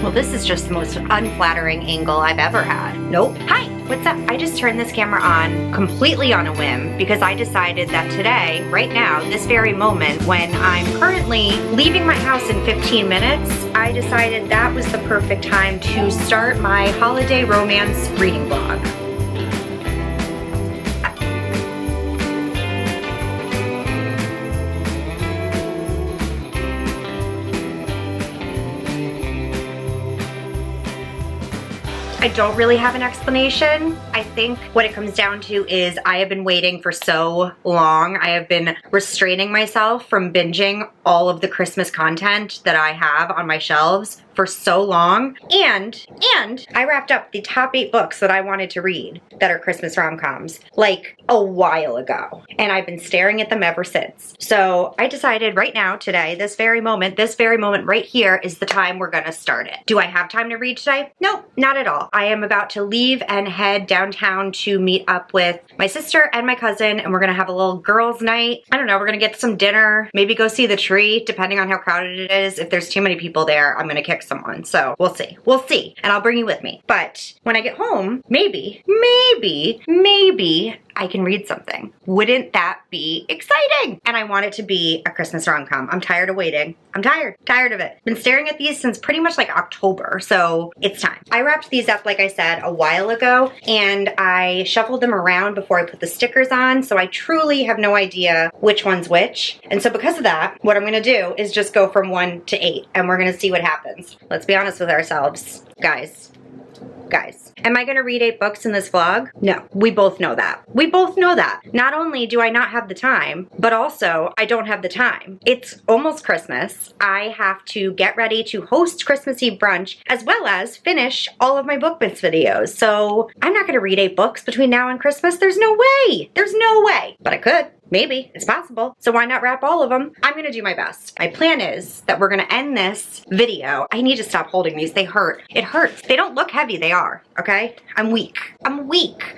Well, this is just the most unflattering angle I've ever had. Nope. Hi, what's up? I just turned this camera on completely on a whim because I decided that today, right now, this very moment, when I'm currently leaving my house in 15 minutes, I decided that was the perfect time to start my holiday romance reading vlog. I don't really have an explanation. I think what it comes down to is I have been waiting for so long. I have been restraining myself from binging all of the Christmas content that I have on my shelves for so long. And I wrapped up the top 8 books that I wanted to read that are Christmas rom-coms like a while ago. And I've been staring at them ever since. So I decided right now, today, this very moment right here is the time we're gonna start it. Do I have time to read today? No, not at all. I am about to leave and head downtown to meet up with my sister and my cousin, and we're gonna have a little girls' night. I don't know, we're gonna get some dinner, maybe go see the tree, depending on how crowded it is. If there's too many people there, I'm gonna kick someone. So we'll see. We'll see. And I'll bring you with me. But when I get home, maybe I can read something. Wouldn't that be exciting? And I want it to be a Christmas rom-com. I'm tired of waiting. I'm tired of it. Been staring at these since pretty much like October, so it's time. I wrapped these up, like I said, a while ago, and I shuffled them around before I put the stickers on, so I truly have no idea which one's which. And so because of that, what I'm gonna do is just go from 1 to 8, and we're gonna see what happens. Let's be honest with ourselves. Guys, am I gonna read 8 books in this vlog? No, we both know that. We both know that. Not only do I not have the time, but also I don't have the time. It's almost Christmas. I have to get ready to host Christmas Eve brunch as well as finish all of my Bookmas videos. So I'm not gonna read 8 books between now and Christmas. There's no way. There's no way. But I could. Maybe. It's possible. So why not wrap all of them? I'm gonna do my best. My plan is that we're gonna end this video. I need to stop holding these. They hurt. It hurts. They don't look heavy. They are. Okay? I'm weak.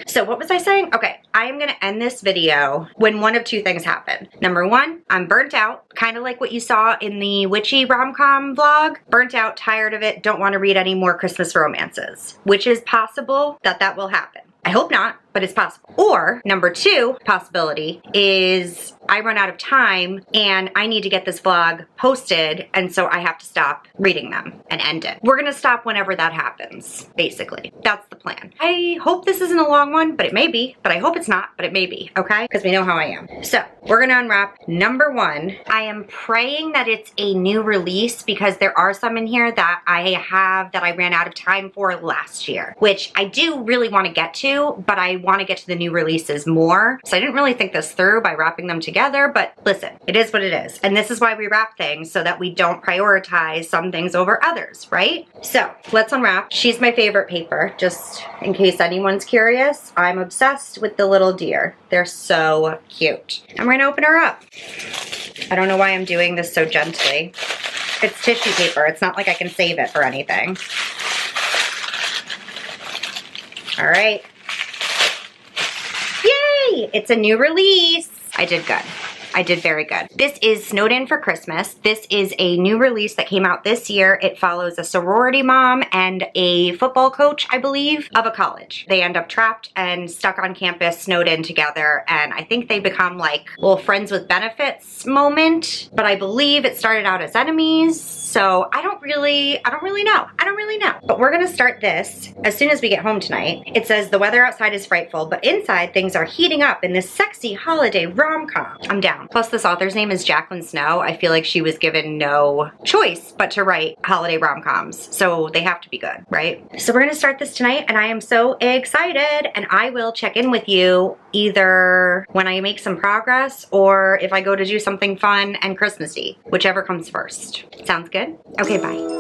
So what was I saying? Okay. I am gonna end this video when one of 2 things happen. Number 1, I'm burnt out. Kind of like what you saw in the witchy rom-com vlog. Burnt out, tired of it, don't want to read any more Christmas romances. Which is possible that will happen. I hope not, but it's possible. Or number 2 possibility is I run out of time and I need to get this vlog posted, and so I have to stop reading them and end it. We're gonna stop whenever that happens, basically. That's the plan. I hope this isn't a long one, but it may be. But I hope it's not, but it may be, okay? Because we know how I am. So we're gonna unwrap number 1. I am praying that it's a new release because there are some in here that I ran out of time for last year, which I do really want to get to, but I want to get to the new releases more. So I didn't really think this through by wrapping them together, but listen, it is what it is. And this is why we wrap things, so that we don't prioritize some things over others, right? So let's unwrap. She's my favorite paper, just in case anyone's curious. I'm obsessed with the little deer. They're so cute. I'm gonna open her up. I don't know why I'm doing this so gently. It's tissue paper. It's not like I can save it or anything. All right. Yay! It's a new release. I did good. I did very good. This is Snowed In for Christmas. This is a new release that came out this year. It follows a sorority mom and a football coach, I believe, of a college. They end up trapped and stuck on campus, snowed in together, and I think they become like little friends with benefits moment, but I believe it started out as enemies, so I don't really know. But we're gonna start this as soon as we get home tonight. It says the weather outside is frightful, but inside things are heating up in this sexy holiday rom-com. I'm down. Plus this author's name is Jacqueline Snow. I feel like she was given no choice but to write holiday rom-coms, so they have to be good, right? So we're gonna start this tonight, and I am so excited, and I will check in with you either when I make some progress or if I go to do something fun and Christmassy, whichever comes first. Sounds good? Okay, bye.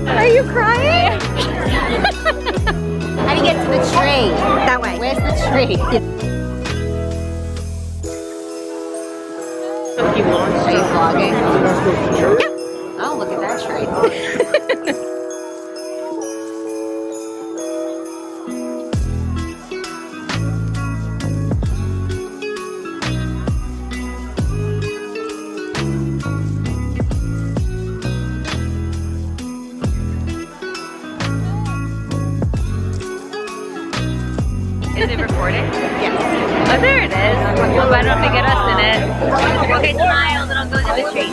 Are you crying? How do you get to the tree? That way. Where's the tree? Are you vlogging? Yeah. Oh, look at that tree. Is it recording? Yes. Oh, there it is. Hope I don't have to get us in it. Okay, smile, then I'll go to the tree.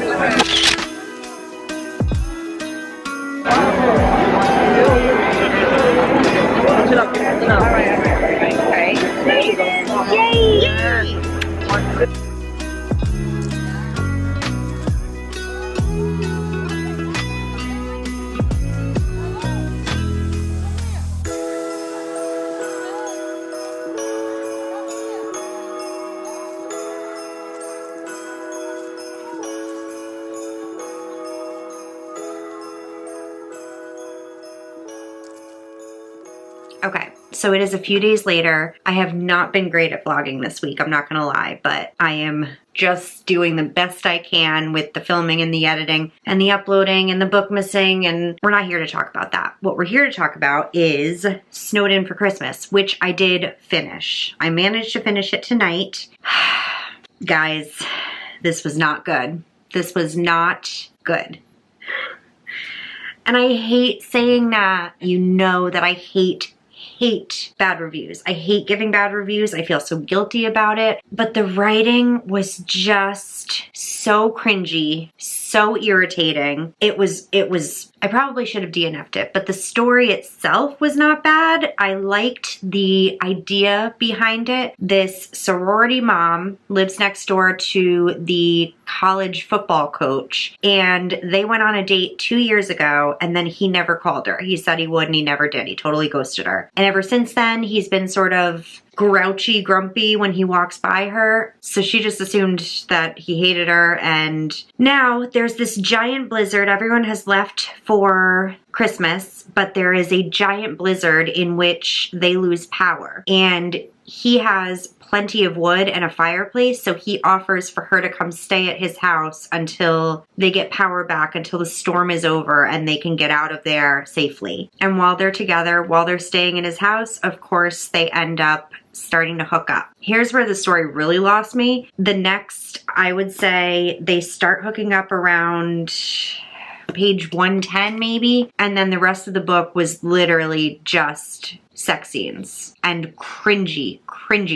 Alright. There you go. Yay! Okay, so it is a few days later. I have not been great at vlogging this week, I'm not gonna lie, but I am just doing the best I can with the filming and the editing and the uploading and the bookmissing, and we're not here to talk about that. What we're here to talk about is Snowed In for Christmas, which I did finish. I managed to finish it tonight. Guys, this was not good. This was not good. And I hate saying that. You know that I hate bad reviews. I hate giving bad reviews. I feel so guilty about it. But the writing was just so cringy, so irritating. It was, I probably should have DNF'd it, but the story itself was not bad. I liked the idea behind it. This sorority mom lives next door to the college football coach, and they went on a date 2 years ago, and then he never called her. He said he would, and he never did. He totally ghosted her. And ever since then, he's been sort of grouchy, grumpy when he walks by her. So she just assumed that he hated her, and now there's this giant blizzard. Everyone has left for Christmas, but there is a giant blizzard in which they lose power. And he has plenty of wood and a fireplace, so he offers for her to come stay at his house until they get power back, until the storm is over and they can get out of there safely. And while they're together, while they're staying in his house, of course, they end up starting to hook up. Here's where the story really lost me. The next, I would say, they start hooking up around page 110 maybe, and then the rest of the book was literally just sex scenes and cringy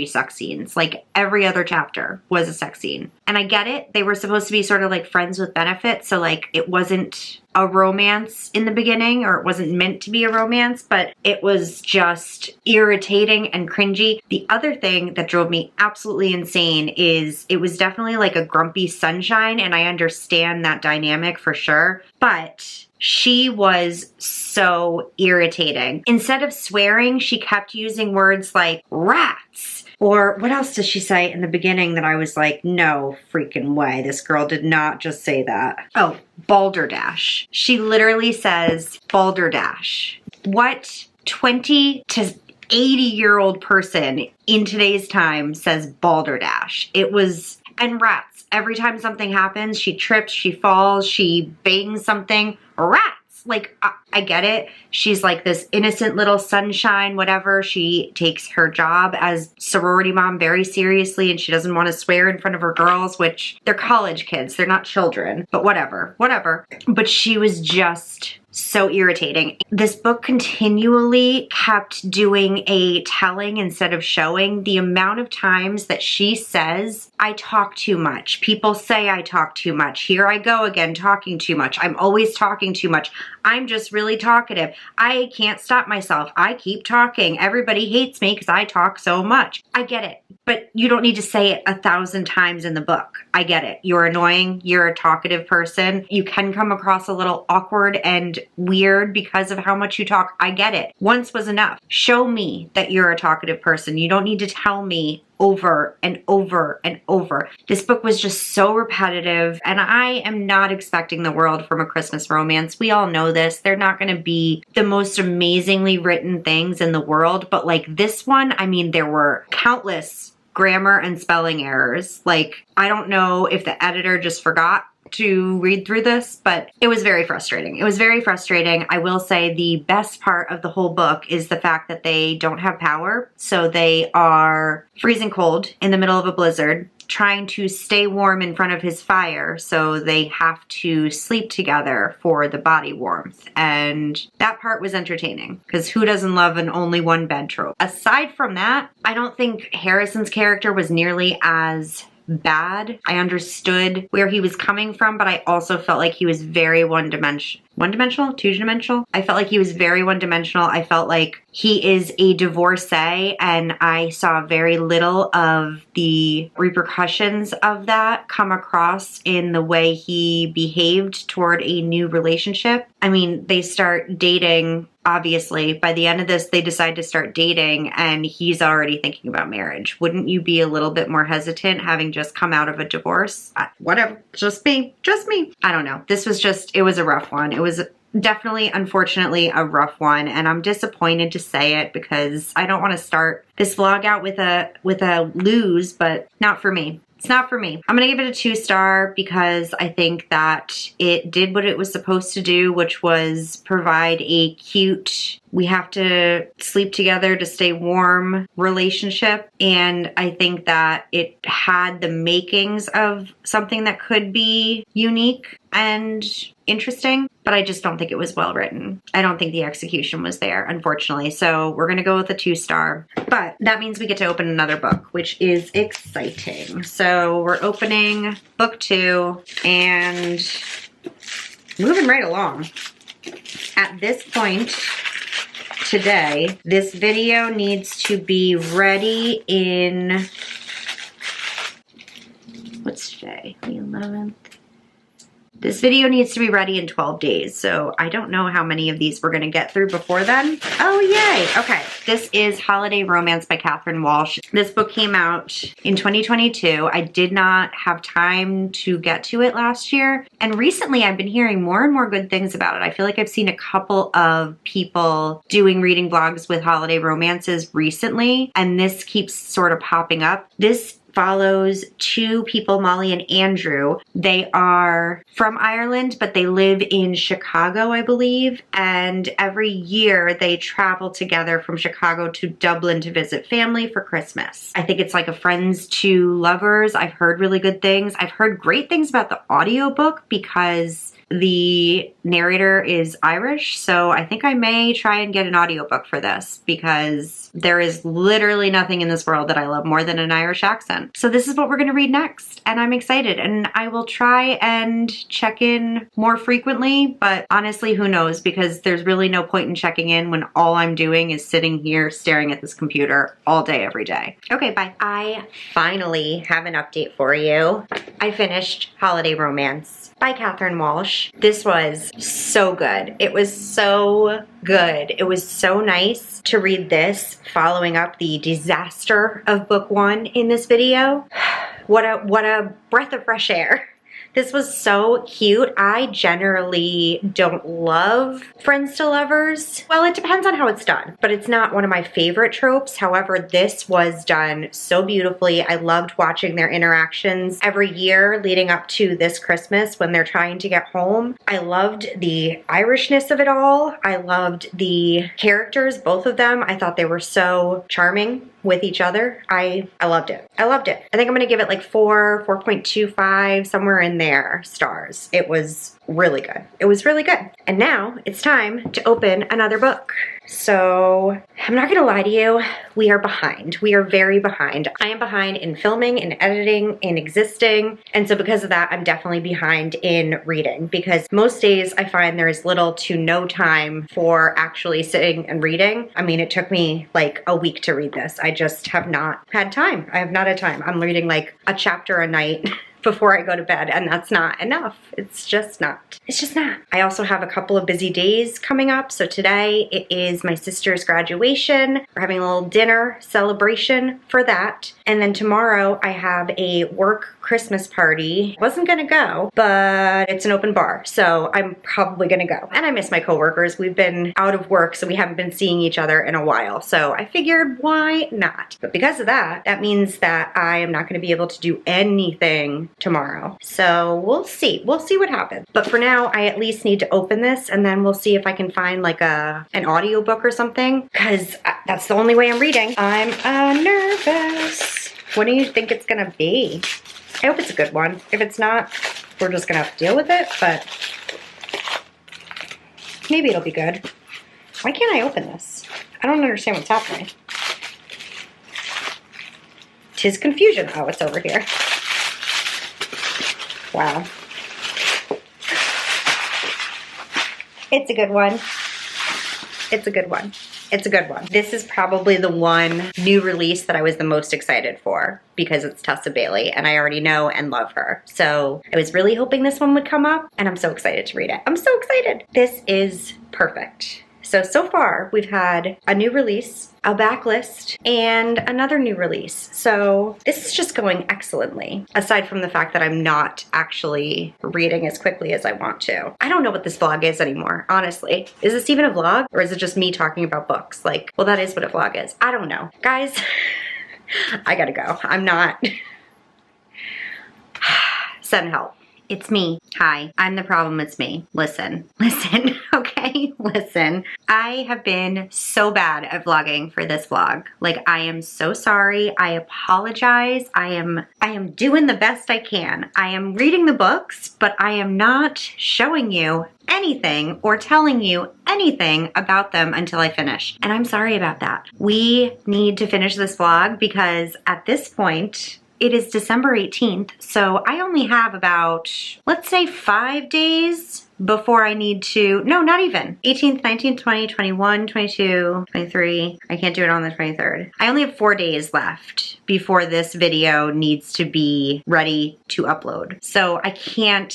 sex scenes. Like every other chapter was a sex scene. And I get it. They were supposed to be sort of like friends with benefits. So like it wasn't a romance in the beginning, or it wasn't meant to be a romance, but it was just irritating and cringy. The other thing that drove me absolutely insane is it was definitely like a grumpy sunshine, and I understand that dynamic for sure, but she was so irritating. Instead of swearing, she kept using words like rats. Or what else does she say in the beginning that I was like, no freaking way. This girl did not just say that. Oh, balderdash. She literally says balderdash. What 20 to 80-year-old person in today's time says balderdash? It was, and rats. Every time something happens, she trips, she falls, she bangs something. Rats! Like, I get it. She's like this innocent little sunshine, whatever. She takes her job as sorority mom very seriously, and she doesn't want to swear in front of her girls, which they're college kids. They're not children, but whatever. But she was just so irritating. This book continually kept doing a telling instead of showing. The amount of times that she says, I talk too much. People say I talk too much. Here I go again, talking too much. I'm always talking too much. I'm just really talkative. I can't stop myself. I keep talking. Everybody hates me because I talk so much. I get it, but you don't need to say it 1,000 times in the book. I get it. You're annoying. You're a talkative person. You can come across a little awkward and weird because of how much you talk. I get it. Once was enough. Show me that you're a talkative person. You don't need to tell me over and over and over. This book was just so repetitive, and I am not expecting the world from a Christmas romance. We all know this. They're not going to be the most amazingly written things in the world, but like this one, I mean, there were countless grammar and spelling errors. Like, I don't know if the editor just forgot to read through this, but it was very frustrating. It was very frustrating. I will say the best part of the whole book is the fact that they don't have power. So they are freezing cold in the middle of a blizzard, trying to stay warm in front of his fire. So they have to sleep together for the body warmth. And that part was entertaining because who doesn't love an only one bed trope? Aside from that, I don't think Harrison's character was nearly as bad. I understood where he was coming from, but I also felt like he was very one-dimensional, two-dimensional. I felt like he was very one-dimensional. I felt like he is a divorcee, and I saw very little of the repercussions of that come across in the way he behaved toward a new relationship. I mean, they start dating. Obviously, by the end of this, they decide to start dating and he's already thinking about marriage. Wouldn't you be a little bit more hesitant having just come out of a divorce? Whatever, just me. I don't know. This was just, it was a rough one. It was definitely, unfortunately, a rough one, and I'm disappointed to say it because I don't want to start this vlog out with a lose, but not for me. It's not for me. I'm gonna give it a 2-star because I think that it did what it was supposed to do, which was provide a cute, we have to sleep together to stay warm relationship. And I think that it had the makings of something that could be unique and interesting, but I just don't think it was well written. I don't think the execution was there, unfortunately. So we're gonna go with a 2-star, but that means we get to open another book, which is exciting. So we're opening book 2 and moving right along. At this point today, this video needs to be ready in, what's today, the 11th? This video needs to be ready in 12 days, so I don't know how many of these we're gonna get through before then. Oh, yay, okay. This is Holiday Romance by Catherine Walsh. This book came out in 2022. I did not have time to get to it last year, and recently I've been hearing more and more good things about it. I feel like I've seen a couple of people doing reading vlogs with holiday romances recently, and this keeps sort of popping up. This follows 2 people, Molly and Andrew. They are from Ireland, but they live in Chicago, I believe. And every year they travel together from Chicago to Dublin to visit family for Christmas. I think it's like a friends to lovers. I've heard really good things. I've heard great things about the audiobook because the narrator is Irish, so I think I may try and get an audiobook for this because there is literally nothing in this world that I love more than an Irish accent. So this is what we're going to read next, and I'm excited, and I will try and check in more frequently, but honestly, who knows, because there's really no point in checking in when all I'm doing is sitting here staring at this computer all day, every day. Okay, bye. I finally have an update for you. I finished Holiday Romance by Catherine Walsh. This was so good. It was so good. It was so nice to read this following up the disaster of book 1 in this video. What a breath of fresh air. This was so cute. I generally don't love friends to lovers. Well, it depends on how it's done, but it's not one of my favorite tropes. However, this was done so beautifully. I loved watching their interactions every year leading up to this Christmas when they're trying to get home. I loved the Irishness of it all. I loved the characters, both of them. I thought they were so charming with each other. I loved it. I loved it. I think I'm gonna give it like 4.25, somewhere in there stars. It was really good. It was really good. And now it's time to open another book. So I'm not gonna lie to you, we are behind. We are very behind. I am behind in filming, in editing, in existing. And so because of that, I'm definitely behind in reading because most days I find there is little to no time for actually sitting and reading. I mean, it took me like a week to read this. I just have not had time. I have not had time. I'm reading like a chapter a night before I go to bed, and that's not enough. It's just not. It's just not. I also have a couple of busy days coming up. So today it is my sister's graduation. We're having a little dinner celebration for that. And then tomorrow I have a work Christmas party. I wasn't gonna go, but it's an open bar, so I'm probably gonna go. And I miss my coworkers. We've been out of work, so we haven't been seeing each other in a while. So I figured, why not? But because of that, that means that I am not gonna be able to do anything tomorrow. So we'll see. We'll see what happens. But for now, I at least need to open this, and then we'll see if I can find like an audiobook or something, because that's the only way I'm reading. I'm nervous. What do you think it's gonna be? I hope it's a good one. If it's not, we're just gonna have to deal with it, but maybe it'll be good. Why can't I open this? I don't understand what's happening. 'Tis confusion. Oh, it's over here. Wow. It's a good one. It's a good one. It's a good one. This is probably the one new release that I was the most excited for because it's Tessa Bailey and I already know and love her. So I was really hoping this one would come up and I'm so excited to read it. I'm so excited. This is perfect. So far we've had a new release, a backlist, and another new release. So this is just going excellently, aside from the fact that I'm not actually reading as quickly as I want to. I don't know what this vlog is anymore, honestly. Is this even a vlog? Or is it just me talking about books? Like, well, that is what a vlog is. I don't know. Guys, I gotta go. I'm not. Send help. It's me. Hi, I'm the problem, it's me. Listen, okay? Listen. I have been so bad at vlogging for this vlog. Like, I am so sorry. I apologize. I am doing the best I can. I am reading the books, but I am not showing you anything or telling you anything about them until I finish. And I'm sorry about that. We need to finish this vlog because at this point, it is December 18th, so I only have about, let's say 5 days before I need to, no, not even. 18th, 19th, 20, 21, 22, 23. I can't do it on the 23rd. I only have 4 days left before this video needs to be ready to upload. So I can't,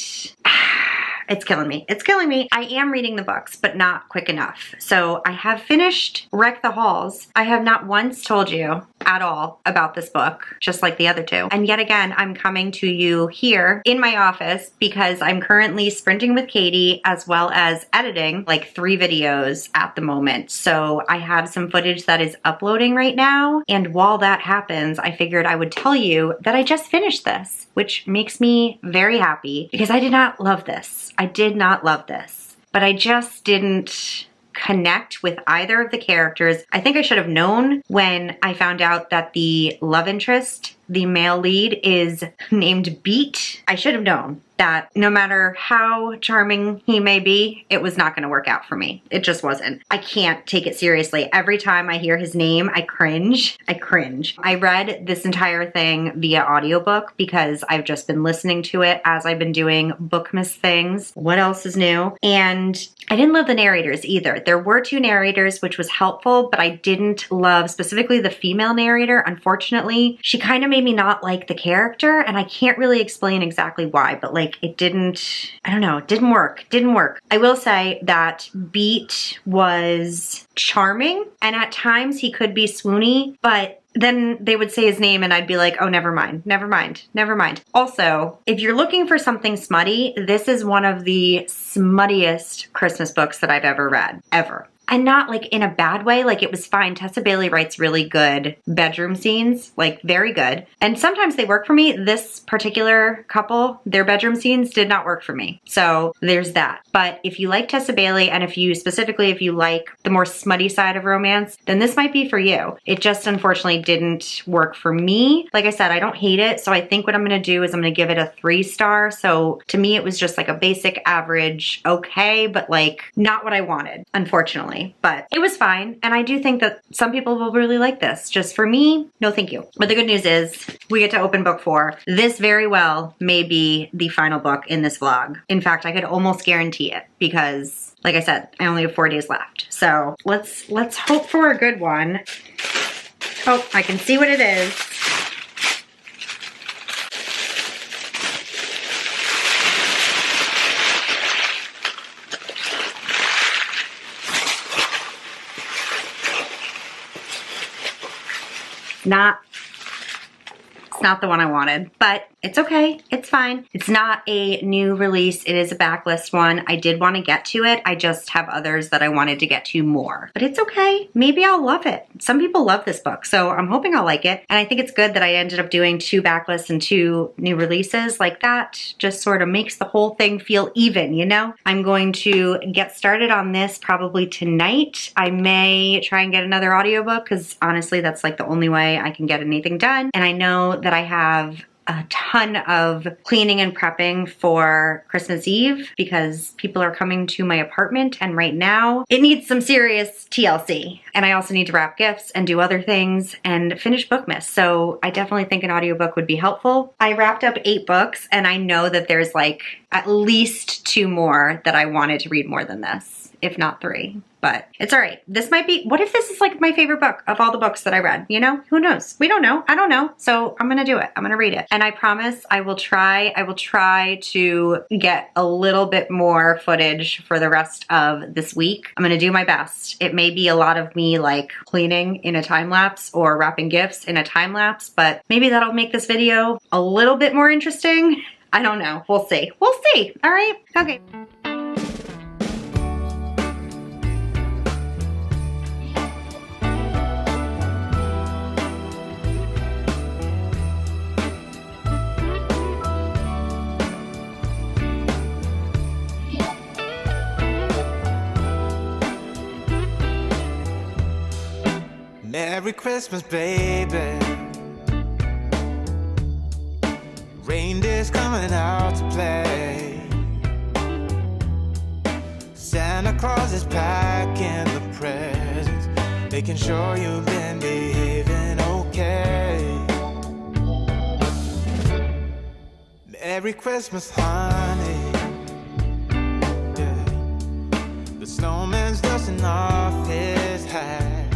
it's killing me. It's killing me. I am reading the books, but not quick enough. So I have finished Wreck the Halls. I have not once told you at all about this book, just like the other two. And yet again, I'm coming to you here in my office because I'm currently sprinting with Katie as well as editing like 3 videos at the moment. So I have some footage that is uploading right now. And while that happens, I figured I would tell you that I just finished this, which makes me very happy because I did not love this. I did not love this, but I just didn't connect with either of the characters. I think I should have known when I found out that the love interest, the male lead, is named Beat. I should have known that no matter how charming he may be, it was not going to work out for me. It just wasn't. I can't take it seriously. Every time I hear his name, I cringe. I cringe. I read this entire thing via audiobook because I've just been listening to it as I've been doing Bookmas things. What else is new? And I didn't love the narrators either. There were 2 narrators, which was helpful, but I didn't love specifically the female narrator. Unfortunately, she kind of made me not like the character, and I can't really explain exactly why, but like it didn't, I don't know, it didn't work. Didn't work. I will say that Beat was charming, and at times he could be swoony, but then they would say his name and I'd be like, oh, never mind, never mind, never mind. Also, if you're looking for something smutty, this is one of the smuttiest Christmas books that I've ever read, ever. And not like in a bad way, like it was fine. Tessa Bailey writes really good bedroom scenes, like very good. And sometimes they work for me. This particular couple, their bedroom scenes did not work for me. So there's that. But if you like Tessa Bailey and if you like the more smutty side of romance, then this might be for you. It just unfortunately didn't work for me. Like I said, I don't hate it. So I think what I'm going to do is I'm going to give it a 3-star. So to me, it was just like a basic average, okay, but like not what I wanted, unfortunately. But it was fine. And I do think that some people will really like this. Just for me, no thank you. But the good news is we get to open book 4. This very well may be the final book in this vlog. In fact, I could almost guarantee it because, like I said, I only have 4 days left. So let's hope for a good one. Oh, I can see what it is. It's not the one I wanted, but it's okay. It's fine. It's not a new release. It is a backlist one. I did want to get to it. I just have others that I wanted to get to more, but it's okay. Maybe I'll love it. Some people love this book, so I'm hoping I'll like it. And I think it's good that I ended up doing 2 backlists and 2 new releases. Like that just sort of makes the whole thing feel even, you know? I'm going to get started on this probably tonight. I may try and get another audiobook because honestly, that's like the only way I can get anything done. And I know that I have a ton of cleaning and prepping for Christmas Eve because people are coming to my apartment, and right now it needs some serious TLC. And I also need to wrap gifts and do other things and finish Bookmas. So I definitely think an audiobook would be helpful. I wrapped up 8 books and I know that there's like at least 2 more that I wanted to read more than this, if not 3. But it's all right. This might be, what if this is like my favorite book of all the books that I read? You know, who knows? We don't know. I don't know. So I'm gonna do it. I'm gonna read it. And I promise I will try to get a little bit more footage for the rest of this week. I'm gonna do my best. It may be a lot of me like cleaning in a time lapse or wrapping gifts in a time lapse, but maybe that'll make this video a little bit more interesting. I don't know. We'll see. We'll see. All right. Okay. Merry Christmas, baby. Reindeer's coming out to play. Santa Claus is packing the presents, making sure you've been behaving okay. Merry Christmas, honey. Yeah. The snowman's dusting off his hat,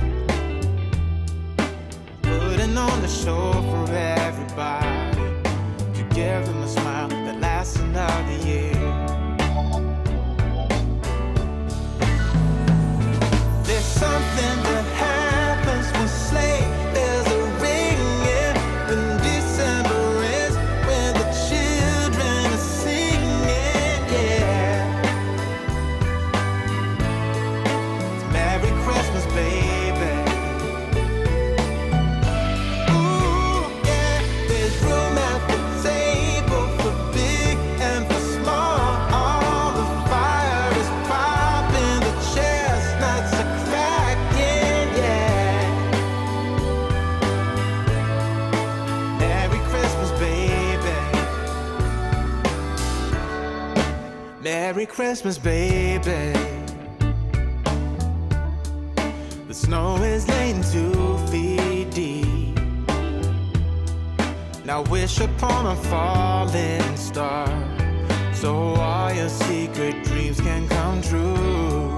putting on the show for everybody, to give them a smile that lasts another year. There's something that happens when sleigh bells are ringing, when December ends, when the children are singing, yeah. It's Merry Christmas, baby. Merry Christmas, baby. The snow is laying 2 feet deep. Now wish upon a falling star, so all your secret dreams can come true.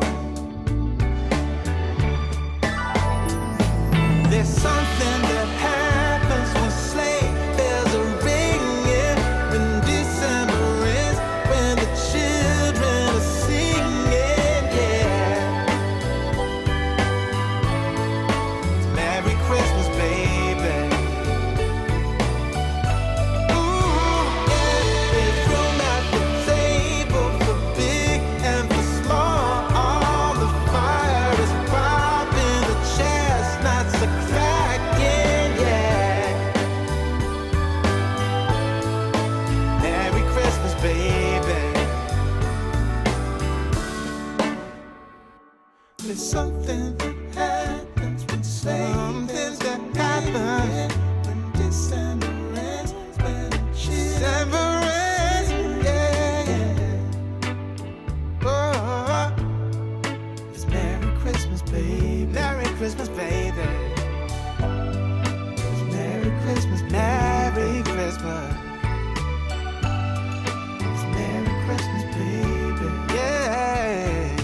There's something that happens when sleigh bells are ringing, when December ends, when the children are singing, yeah. It's Merry Christmas, baby. Ooh, yeah. There's room at the table for big and for small. All the fire is popping, the chestnuts are cracking, yeah. Merry Christmas, baby. There's something that happens when something that happens when December ends, when December ends, yeah, yeah. Oh, it's Merry Christmas, baby. Merry Christmas, baby. It's Merry Christmas, Merry Christmas. It's Merry Christmas, baby. Yeah.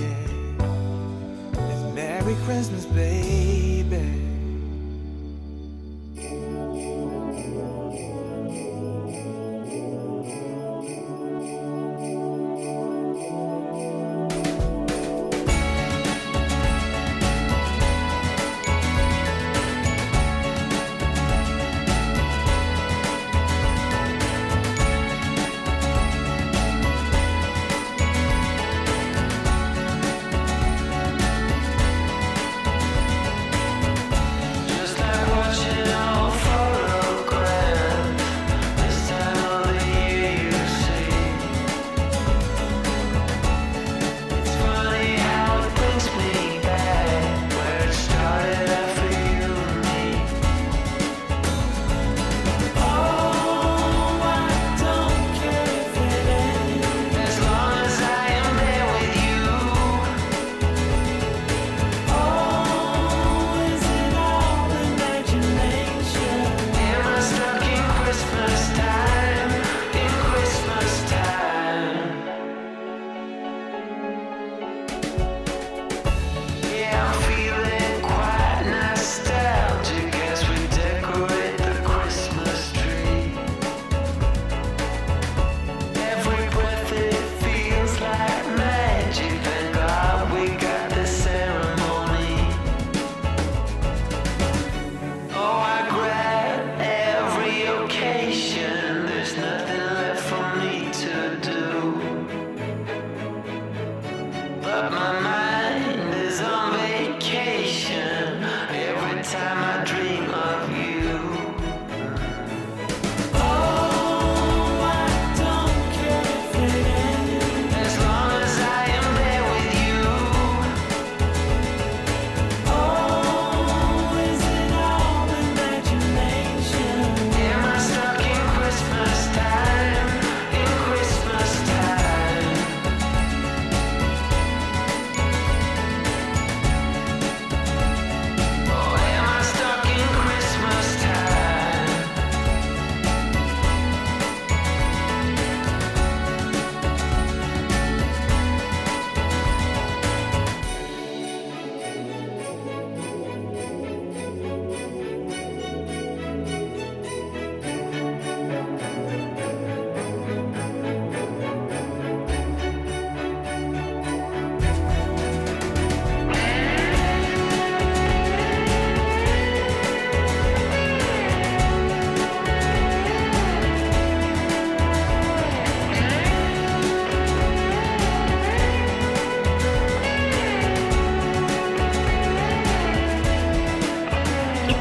It's Merry Christmas, baby.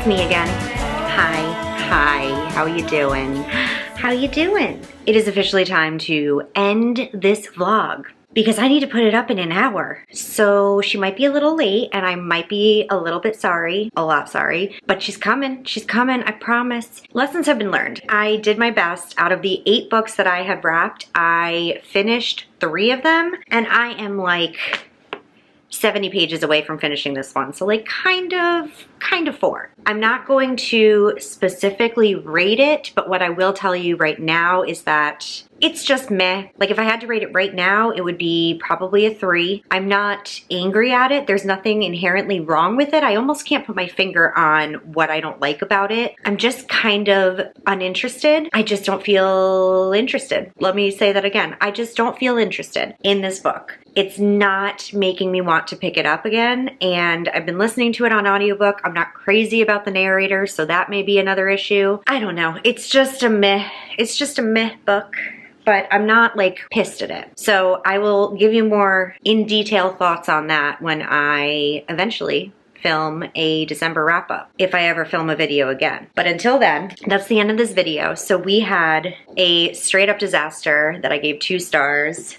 it's me again. Hi, how you doing? How you doing? It is officially time to end this vlog because I need to put it up in an hour. So she might be a little late and I might be a little bit sorry, a lot sorry, but she's coming, I promise. Lessons have been learned. I did my best. Out of the 8 books that I have wrapped, I finished 3 of them and I am like 70 pages away from finishing this one. So like kind of 4. I'm not going to specifically rate it, but what I will tell you right now is that it's just meh. Like if I had to rate it right now, it would be probably a 3. I'm not angry at it. There's nothing inherently wrong with it. I almost can't put my finger on what I don't like about it. I'm just kind of uninterested. I just don't feel interested. Let me say that again. I just don't feel interested in this book. It's not making me want to pick it up again, and I've been listening to it on audiobook. I'm not crazy about the narrator, so that may be another issue. I don't know. It's just a meh. It's just a meh book, but I'm not like pissed at it. So I will give you more in detail thoughts on that when I eventually film a December wrap up, if I ever film a video again. But until then, that's the end of this video. So we had a straight up disaster that I gave 2 stars,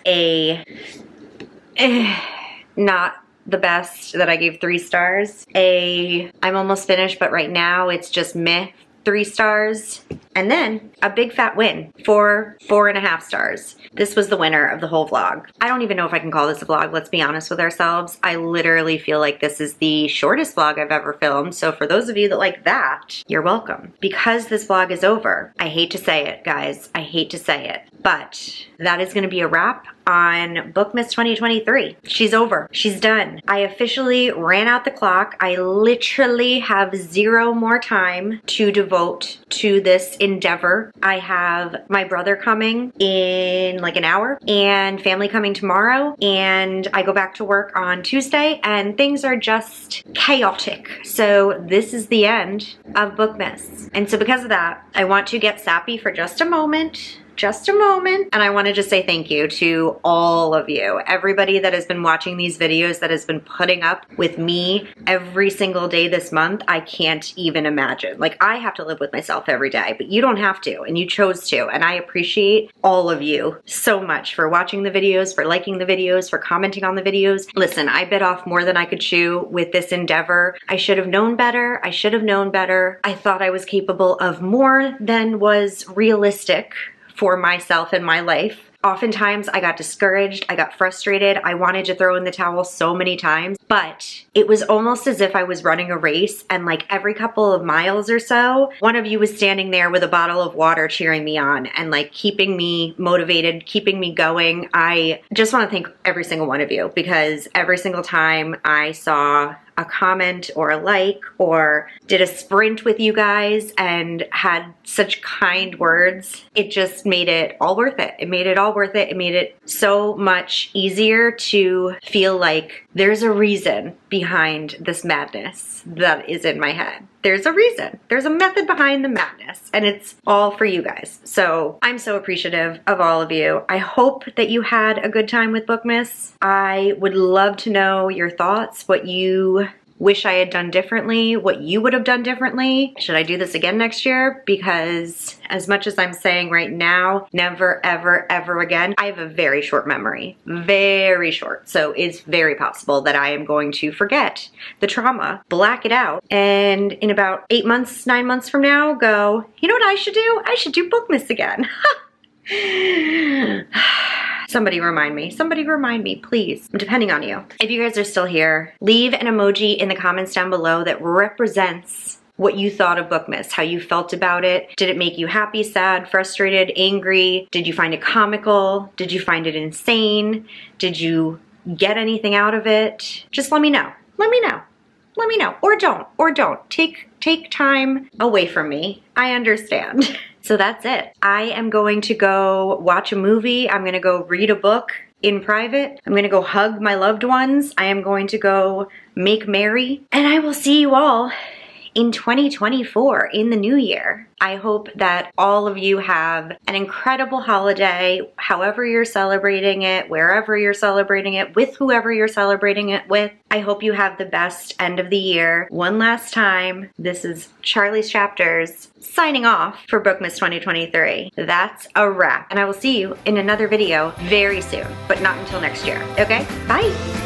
not the best that I gave 3 stars, I'm almost finished but right now it's just meh, 3 stars, and then a big fat win, 4.5 stars. This was the winner of the whole vlog. I don't even know if I can call this a vlog, let's be honest with ourselves. I literally feel like this is the shortest vlog I've ever filmed, so for those of you that like that, you're welcome. Because this vlog is over, I hate to say it, guys, I hate to say it, but that is gonna be a wrap on Bookmas 2023. She's over, she's done. I officially ran out the clock. I literally have 0 more time to devote to this endeavor. I have my brother coming in like an hour and family coming tomorrow, and I go back to work on Tuesday and things are just chaotic. So this is the end of Bookmas. And so because of that, I want to get sappy for just a moment. And I want to just say thank you to all of you, everybody that has been watching these videos, that has been putting up with me every single day this month. I can't even imagine. Like, I have to live with myself every day, but you don't have to, and you chose to, and I appreciate all of you so much for watching the videos, for liking the videos, for commenting on the videos. Listen, I bit off more than I could chew with this endeavor. I should have known better. I should have known better. I thought I was capable of more than was realistic for myself and my life. Oftentimes I got discouraged, I got frustrated, I wanted to throw in the towel so many times, but it was almost as if I was running a race and like every couple of miles or so, one of you was standing there with a bottle of water cheering me on and like keeping me motivated, keeping me going. I just want to thank every single one of you because every single time I saw a comment or a like or did a sprint with you guys and had such kind words, it just made it all worth it. It made it all worth it. It made it so much easier to feel like there's a reason behind this madness that is in my head. There's a reason. There's a method behind the madness, and it's all for you guys. So I'm so appreciative of all of you. I hope that you had a good time with Bookmas. I would love to know your thoughts, what you wish I had done differently, what you would have done differently. Should I do this again next year? Because as much as I'm saying right now, never, ever, ever again, I have a very short memory, very short. So it's very possible that I am going to forget the trauma, black it out, and in about 8 months, 9 months from now, go, you know what I should do? I should do Bookmas again. Somebody remind me, please. I'm depending on you. If you guys are still here, leave an emoji in the comments down below that represents what you thought of Bookmas, how you felt about it. Did it make you happy, sad, frustrated, angry? Did you find it comical? Did you find it insane? Did you get anything out of it? Just let me know. Let me know. Let me know. Or don't. Take time away from me. I understand. So that's it. I am going to go watch a movie. I'm going to go read a book in private. I'm going to go hug my loved ones. I am going to go make merry. And I will see you all in 2024, in the new year. I hope that all of you have an incredible holiday, however you're celebrating it, wherever you're celebrating it, with whoever you're celebrating it with. I hope you have the best end of the year. One last time, this is Charlie's Chapters signing off for Bookmas 2023. That's a wrap, and I will see you in another video very soon, but not until next year. Okay, bye.